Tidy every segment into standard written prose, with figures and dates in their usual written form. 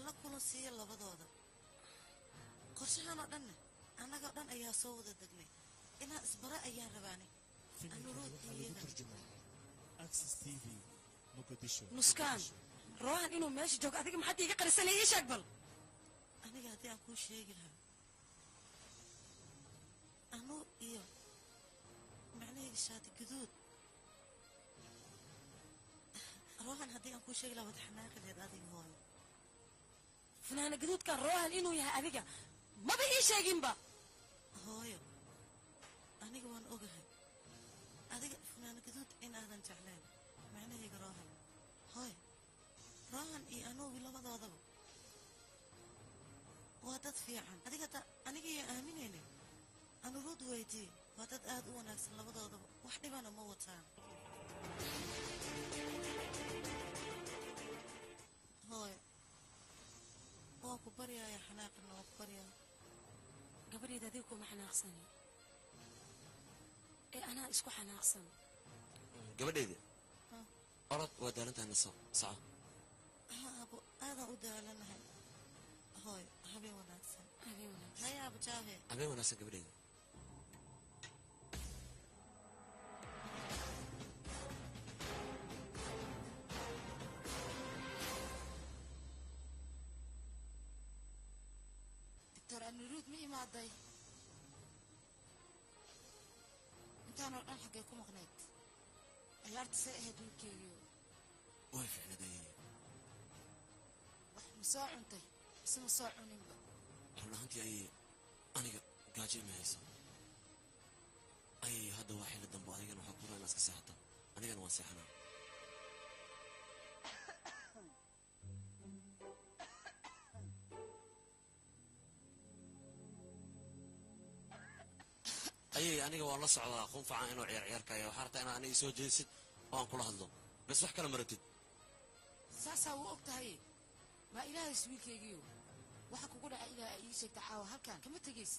alla kula siiya labadooda qorshahan oo dhan anaga dhan ayaa soo wada degnay inaan isbara ayaan rabaanay anurood iyada Access TV Mogadishu Muskan Rohan inuu meesha joogo adiga maxaad iiga qarisanay ii sheeg bal aniga haddii aan kuu sheegi lahaa anuu iyo macnahayga shaati guduud Rohan haddii aan kuu sheegi lahaa wada xanaaqadeed adiga hooyo fanaana gaduudkan Rohan inuu yahay adiga maba ii sheeginba hooyo aniga waan ogahay adiga fanaana gaduud inaadan jecleen macnahayga Rohan hooyo Rohan iyo anugu labadoodaba waa dad fiican aniga iyo aaminayna anurood weydii waa dad aad u wanaagsan labadoodaba wax dhibana ma wataan hooyo waa ku baryaaya xanaaqina waa ku baryaaya gabadheeda adiga kuma xanaaqsani ee anaa isku xanaaqsan gabadheeda orod waa daalantahay naso saca abo aadaan u daalanahay hooyo habeen wanaagsan haya abo jaahe habeen wanaagsan gabadheeda دكتور أنورود مي ماضي انت انا الان حقيكم مغنيت عيارت سائهد وكيو واقف على دي wax musoo cuntay isma soo cuninba runtii ay aniga gaajo ma hayso ay hadda waa xilli dambe aniga waxa ku raana iska seexata aniga waan seexanaa ay aniga waan la socdaa qunfacan inuu ciyaarkayo waxa rabtaa inaan aniga soo jeesid oo aan kula hadlo bas wax kale maratid saasa uu ogtahay ma ilaahay iswiilkaygiyo waxa kugu dhacay ilaa ay sheegta caawa halkan kama tageys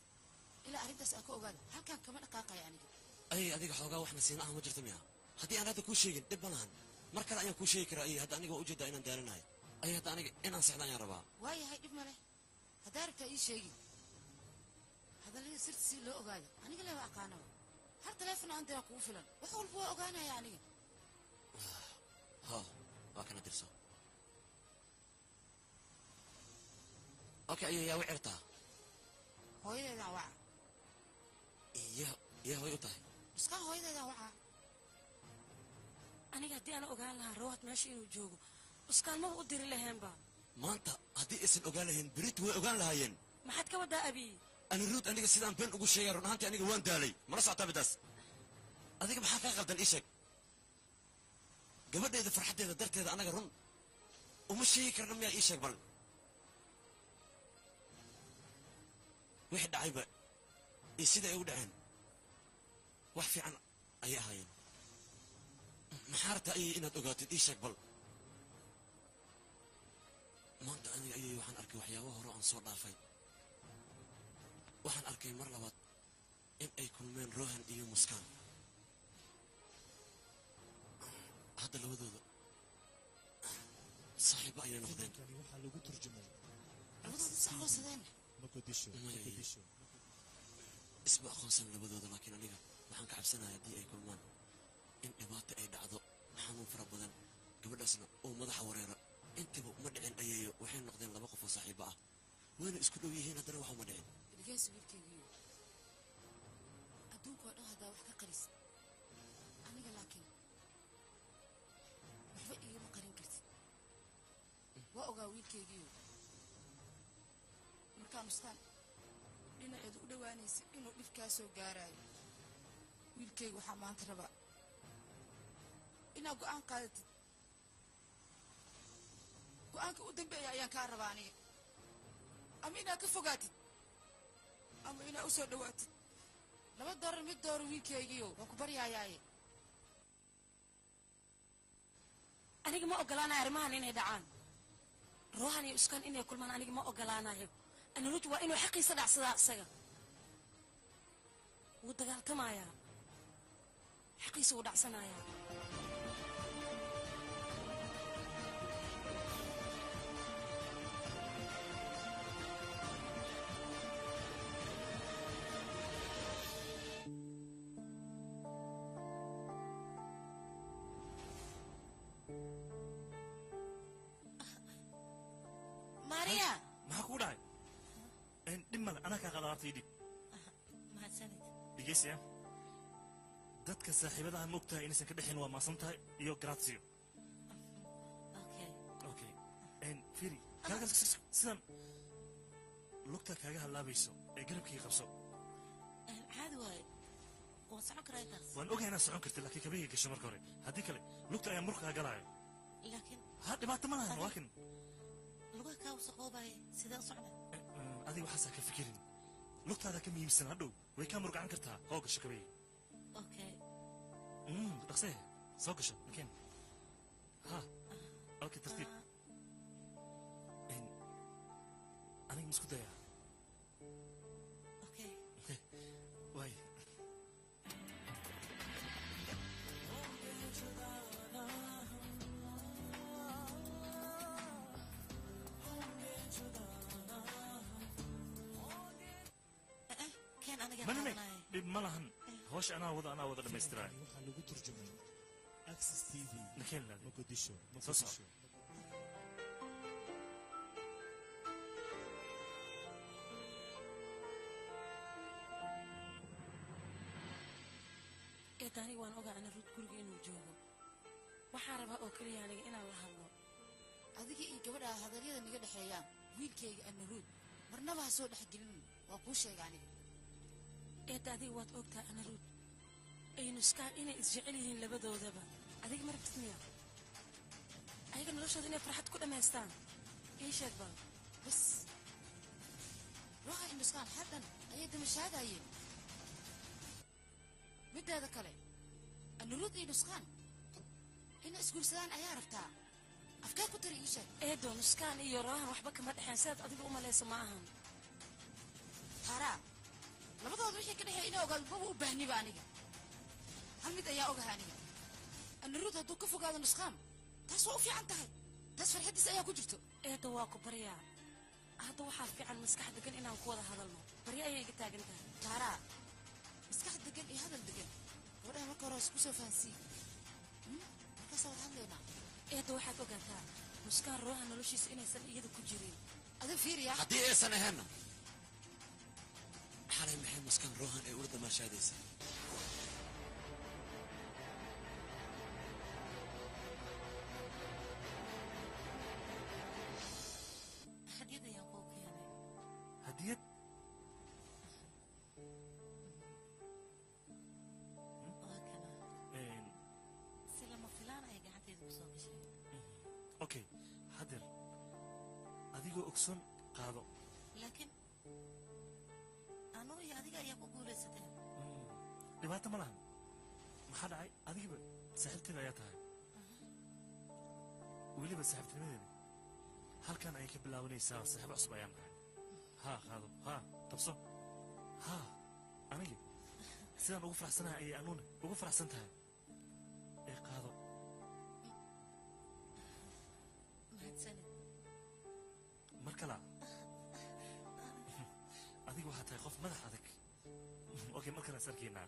ilaa arintaas aan ka ogaado halkan kama dhaqaaqay aniga ay adiga xoogaa wax nasiina ah ma jirto miya haddii aan hadda kuu sheegin dhib ma lahan mar kale ayaan kuu sheegi karaa ay hadda aniga ujeedaa inaan daalanahay ay hadda aniga inaan seexdaan ayaan rabaa waayahay dhib ma leh haddaa rabtaa ii sheegin hadallada sirta si loo ogaado aniga lama aqaano har teleefon aan dira kugu filan wax walba waa ogaanaya aniga ha waa kana dirso okay ayaa wicirtaa hooyadeeda waca يا هوي أطاي بس كان هوي ده وعاء أنا قاعدة أنا أقول لها روحت ماشي وجوجو بس كان ما بقدر لهن با ما أنت هدي اسم أقول لهن بريت وأقول لها ين ما حد كودا أبي أنا رود أنا قصيدان بين أقول شيء رون أنت أنا وين دالي ما نصعت بدس هذيك بحق غلطان إيشك قبل إذا فرحت إذا درت إذا أنا قرن ومش شيء كرنم يا إيشك بل واحد عيبة يصير يقول عين وحفي عن أي هاين محارت أي إن تقاتل إيشك بل ما أنت أنا أي وحن أركي وحيا وهو عن صور ضعفي وحن أركي مرة لبط إن أي كل من روحن إيو مسكان هذا اللي هو صاحب أي نقدين يعني waxaa lagu turjumay labadooda sax oo sadeen Mogadishu اسم أخوصن لبدود لكن أنا waxaan ka cabsanayaa hadii ay kulmaan in dhibaato ay dhacdo xanuun fara badan gabadhaasna oo madaxa wareera intiba uma dhicin ayayo waxay noqdeen laba qof oo saaxiibo ah wayna isku dhow yihiin haddana wax uma dhicin dhigays wiilkaygiyo adduunka oo dhan haddaa wax ka qaris aniga laakiin waxba igama qarin kartid waa ogaa wiilkaygiyo markaan ustaan dhinaceedu u dhowaanaysa inuu dhib kaa soo gaaraayo wiilkayga waxaa maanta rabaa inaad go'aan qaadatid go'aanka u dambeeya ayaan kaa rabaa aniga ama inaad ka fogaatid ama inaad u soo dhowaatid laba doorar mid dooro wiilkaygiyo waan ku baryaayaaye aniga ma ogolaanayo arrimahan inay dhacaan ruuhan iyo iskan inay kulmaan aniga ma ogolaanayo anuruj waa inuu xaqiisa dhacsadaa isaga wuu dagaaltamayaa xaqiisa wuu dhacsanayaa dhimmal ana ka qadaartay dib mahadsanid dhigeysiya dadka saaxiibadaha moogtahay inaysan ka dhexin waa maasan tahay iyo gratio okay firi kaaga sidan lugta kaaga halaabayso ee garabkii qabso caadi waaye waan socon karaa intaas waan ogahay inaad socon kartid laakiin kabahii gasho marka hore haddii kale lugta ayaa murkaa galaayo laakiin ha dhibaato ma lahan laakiin lugaha kaa wasaqoobaye sidee u socda adiga waxaasaa ka fikirin lugtaada ka muhiimsan hadhow way kaa murgacan kartaa oo gasho kabahii okay dhaqsee soo gasho makeen ha okay tartiib aniga ma isku dayaa okay waay manime dhib ma lahan hawsha anaa wada dhammaystiraa waxaa lagu turjumay access tv nakeen laadi muqdisho soo soco aniga waan ogaa ana ruud guriga inuu joogo waxaan rabaa oo keliya aniga inaan la hadlo adiga iyo gabadha hadalyada niga dhexeeyaan wiilkayga ana ruud marnaba ha soo dhexgelin waa kuu sheega aniga adiga waad ogtaa ana ruud aynu iskaa inay isjecel yihiin labadoodaba adiga marabtid miya ayaga noloshooda inay farxad ku dhammaystaan ii sheeg bal bas ruuxa indhuskaan xaddan ayay damashaadayeen mideeda kale anuruud iyo nuskaan inay isguursadaan ayaa rabtaa afkaa ku tari ii sheeg eedo nuskaan iyo roohan waxba kama dhexeen sidaad adiga u malayso ma ahan taaraa labadooda wixii ka dhexeey inay ogaado maba u baahniba aniga hal mid ayaa ogaha aniga anuruud hadduu ka fogaado nuskaan taas waa u fiican tahay taas farxaddiis ayaa ku jirto eedo waa ku baryaa hadda waxaa fiican maskax degan inaan ku wada hadalno barya ayay iga taagan tahay taaraa maskax degan iyo hadal degan gabadhaha marka hore isku soo fahansiin markaasaa wad hadlaynaa eedo waxaad ogaataa nuskaan rooha noloshiisa inaysan iyada ku jirin adin fiiriya haddii aysan ahaynna xalay maxay muskaan roohan ay ula damaashaadaysa hadiyad ayaan kuu keenay hadiyad waa kana si lama filaan ay gacanteeda kusoo gashay okay hadeer adigoo ogson qaado laakiin anu iyo adiga ayaa ku guulaysateen dhibaato ma lahan maxaa dhacay adigiba saaxiibteeda ayaa tahay weliba saaxiibtinimadeeda halkan ayay ka bilaabanaysaa saaxiibo cusub ayaan nahay haa qaado haa tabso haa anigi sidaan ugu faraxsanahay ayay anuuna ugu faraxsan tahay ee qaado mahadsanid mar kala adiga waxaa tahay qof madax adag okay mar kale is arkaynaa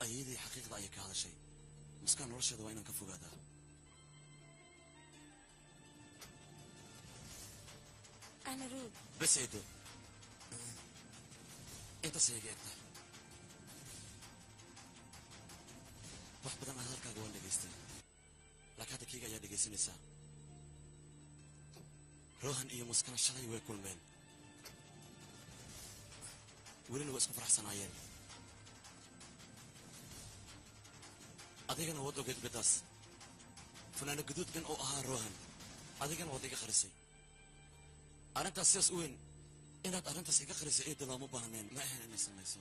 ayadii xaqiiqda ayay ka hadashay muskaan nolosheeda waa inaan ka fogaadaa ana ruud bas eedo intaas ayaga egtaa wax badan aad halkaaga waan dhegaystay laakiin hadda keyga ayaa dhegaysanaysaa roohan iyo muskana shalay way kulmeen welina waa isku faraxsanaayeen adigana waad ogeed beddaas fanaano gaduudkan oo ahaa roohan adigana waad iga qarisay arrintaas sidaas u weyn inaad arrintaas iga qarisay eedda looma baahneen ma ahayn inay samayso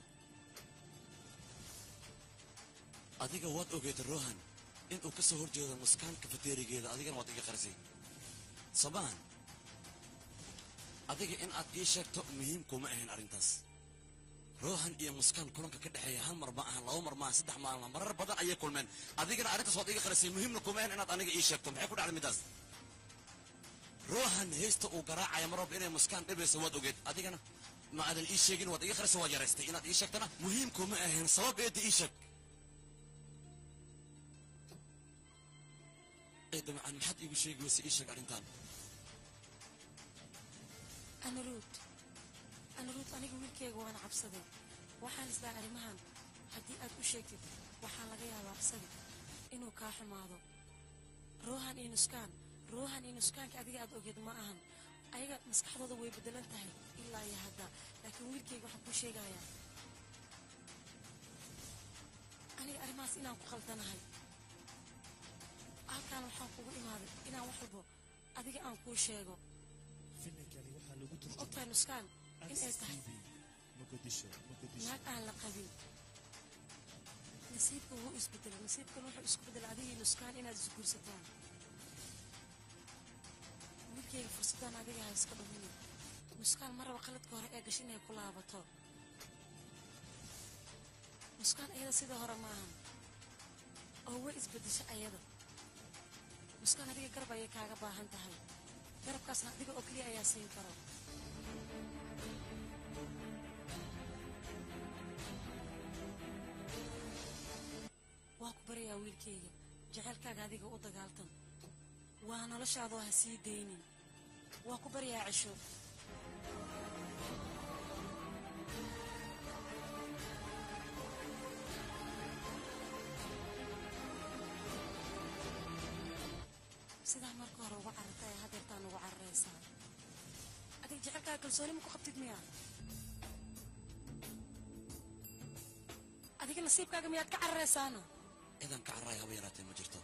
adiga waad ogeed roohan inuu ka soo hor jeedo muskaan kafateerigeeda adigana waad iga qarisay somaan adiga in aad ii sheegto muhiimkuma ahayn arrintaas roohan iyo muskaan kulanka ka dhexeeya hal mar ma ahan laba mar maahan saddex maalma marar badan ayay kulmeen adigana arrintaas waad iga qarisay muhiimna kuma ahayn inaad aniga ii sheegto maxay ku dhacday middaas roohan heesta uu garaacaya mar walba inay muskaan dhibayso waad ogeed adigana ma aadan ii sheegin waad iga qarisay waad yaraystay inaad ii sheegtana muhiimkuma ahayn sabab eedda ii sheeg ee dabcan maxaad iigu sheegi wayse ii sheeg arrintan anaruud aniga wiilkayga waan cabsaday waxaan isdaa arrimahan haddii aad u sheegtid waxaa laga yaabaa isaga inuu kaa xumaado ruuhan iyo nuskaanka adiga aad ogeed ma ahan ayaga maskaxdooda way beddelan tahay ilaa iyo hadda laakiin wiilkayga waxaan kuu sheegayaa aniga arrimahaas inaan ku khaldanahay halkaan waxaan kugu imaaday inaan wax walbo adiga aan kuu sheego filimkani waxaa lagu turjumay ogtahay nuskaan in ay tahay Mogadisho naag aan la qabin nasiibka wuu isbedelay nasiibkan wuxuu isku bedelay adigii nuskaan inaad isguursataan wiilkayga fursadaan adiga ha iska dhumini nuskaan marraba qaladka hore ee gashay inay ku laabato nuskaan ayada sidii hore ma ahan oo way isbedesha ayada nuskaan adiga garab ayay kaaga baahan tahay garabkaasna adiga oo keliya ayaa siin karo waa ku baryayaa wiilkayga jaceylkaaga adiga u dagaaltan waa noloshaadoo ha sii daynin waa ku baryayaa cisho sidaa marka hore uga cararta ee hadeertaan ugu cararaysaa adiga jaceylkaaga kalsooni ma ku qabtid miya adiga nasiibkaaga miyaad ka cararaysaana ciidan ka cararaay haba yaraatee ma jirto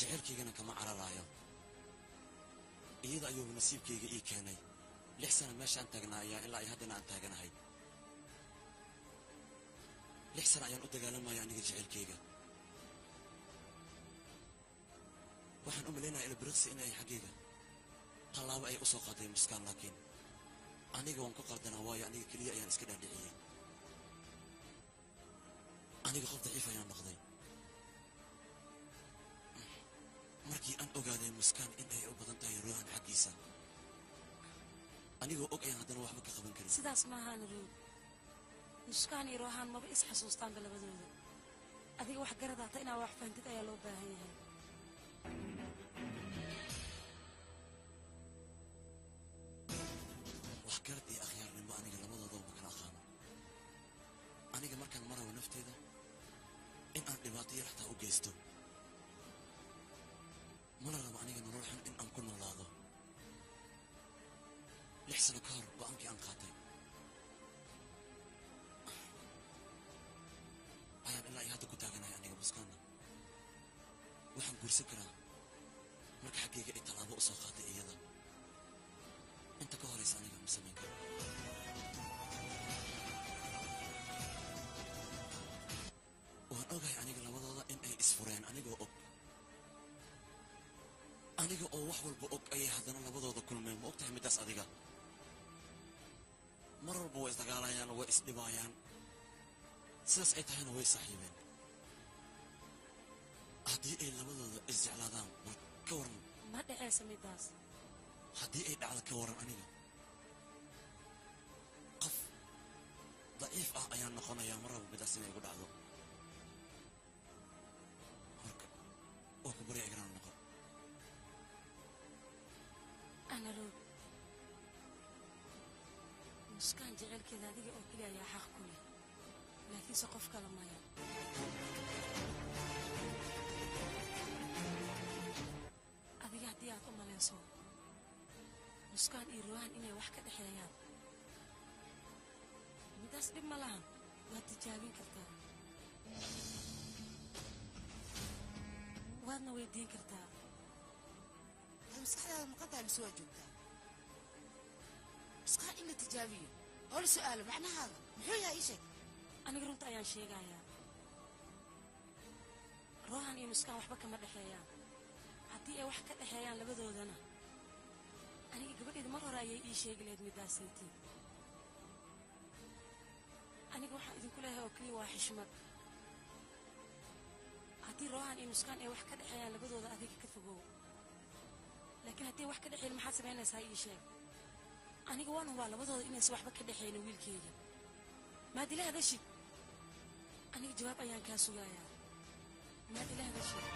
jaceylkaygana kama cararaayo iyada ayuuba nasiibkayga ii keenay 6 sana meeshaan taagnaa ayaa ilaa ay haddana aan taaganahay 6 sana ayaan u dagaalamaya aniga jaceylkayga waxaan u malaynayaa ilbiriqsi inay xaggayga tallaabo ay u soo qaaday muskaan laakiin aniga waan ku qaldanaa waayo aniga keliya ayaan iska dhaadhiciyey aniga qof daciif ayaan noqday markii aan ogaaday muskaan in ay u badan tahay ruuhan xaggiisa anigoo og ayaan haddana waxba ka qaban karin sidaas maahaan ruud muskaan iyo ruuhaan maba is xasuustaanba labadooda adiga wax garadaata inaa wax fahantid ayaa loo baahan yahay wax garad iyo akhyaarnimo aniga labadoodaba ma kala aqaano aniga markaan marayo nafteeda in aan dhibaato yar xataa u geysto mana rabo aniga nolol xun in aan ku noolaado 6 sano ka hor go'aankii aan qaatay ayaan ilaa iyo hadda ku taaganahay aniga muskaana waxaan guursan karaa marka xaggayga ay tallaabo u soo qaaday iyada inta ka horaysa aniga ma samayn karo waan ogahay aniga labadooda in ay isfureen anigoo og aniga oo wax walba og ayay haddana labadooda kulmeen ma og tahay middaas adiga mar walba way isdagaalayaan way isdhibaayaan sidaas ay tahayna way saaxiibeen haddii ay labadooda isjeclaadaan war ka waran ma dhacaysa middaas haddii ay dhacdo ka waran aniga qof daciif ah ayaan noqonayaa mar walba middaas inay igu dhacdo marka waa ku barya igraan noqon ana roog muskaan jaceylkeeda adiga oo keliya ayaa xaq ku leh laakiinse qof kale maya adiga haddii aad u malayso muskaan iyo ruuhaan inay wax ka dhexeeyaan middaas dhib ma lahan waad tijaabin kartaa waadna weydiin kartaa maskaxdaada maqantahay mise waa joogtaa muskaan in la tijaabiyo oo la su'aalo macnahaada muxuu yahay ii sheeg aniga runta ayaan sheegayaa ruuhan iyo muskaan waxba kama dhexeeyaan haddii ay wax ka dhexeeyaan labadoodana aniga gabadheeda mar hore ayay ii sheegi lahayd middaasaytii aniga waxaan idinku leeyahay oo keliya waa xishmad haddii ruuhan iyo muskaan ay wax ka dhexeeyaan labadooda adiga ka fogow laakiin haddii wax ka dhexeyn maxaad samaynaysaa ii sheeg aniga waan hubaa labadooda inaysan waxba ka dhexaynin wiilkeyga maad ila hadashid aniga jawaab ayaan kaa sugayaa ما إله هذا الشيء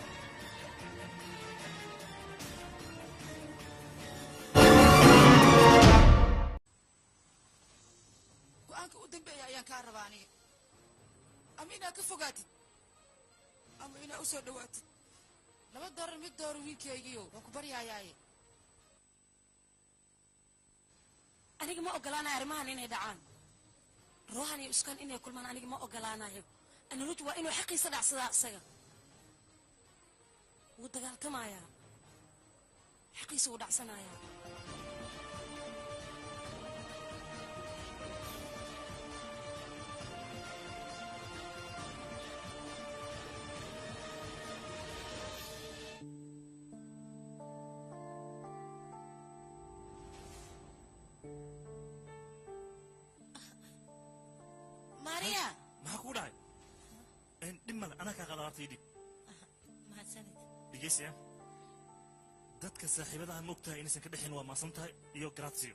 go-aanka u dambeeya ayaan kaa rabaa aniga ama inaad ka fogaatid ama inaad u soo dhowaatid laba doorar mid dooro wiilkaygiyo waan ku baryayaaye aniga ma ogolaanayo arrimahan inay dhacaan ruuxan iyo iskaan inay kulmaan aniga ma ogolaanayo analuj waa inuu xaqiisa dhacsadaa isaga wuu dagaaltamayaa xaqiisa wuu dhacsanayaa maria maxaa kugu dhacay dhib male anaa kaa qada harta ii dhib mahadsanid dhegeysiya dadka saaxiibadaha ma ogtahay inaysan ka dhexin waa maasan tahay iyo gratio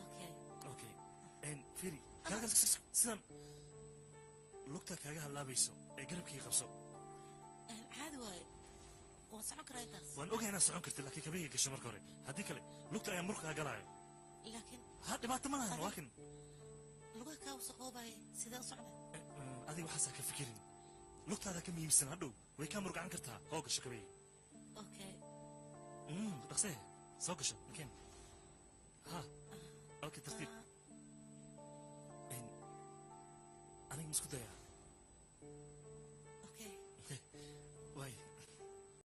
okay okay firi sidan lugta kaaga hadlaabayso ee garabkii qabso caadi waaye waan socon karaa intaas waan ogahay inaad socon kartid laakiin kabahii gasho marka hore haddii kale lugta ayaa murkaa galaayo laakiin ha dhibaato ma lahan waa kan lugaha kaa wasaqoobaya sidee u socda adiga waxaasaa ka fikirin lugtaada ka muhiimsan hadhow way kaa murgacan kartaa hoo gasho kabahii okay dhaqsee soo gasho makeen ha okay tartiib aniga ma isku dayaa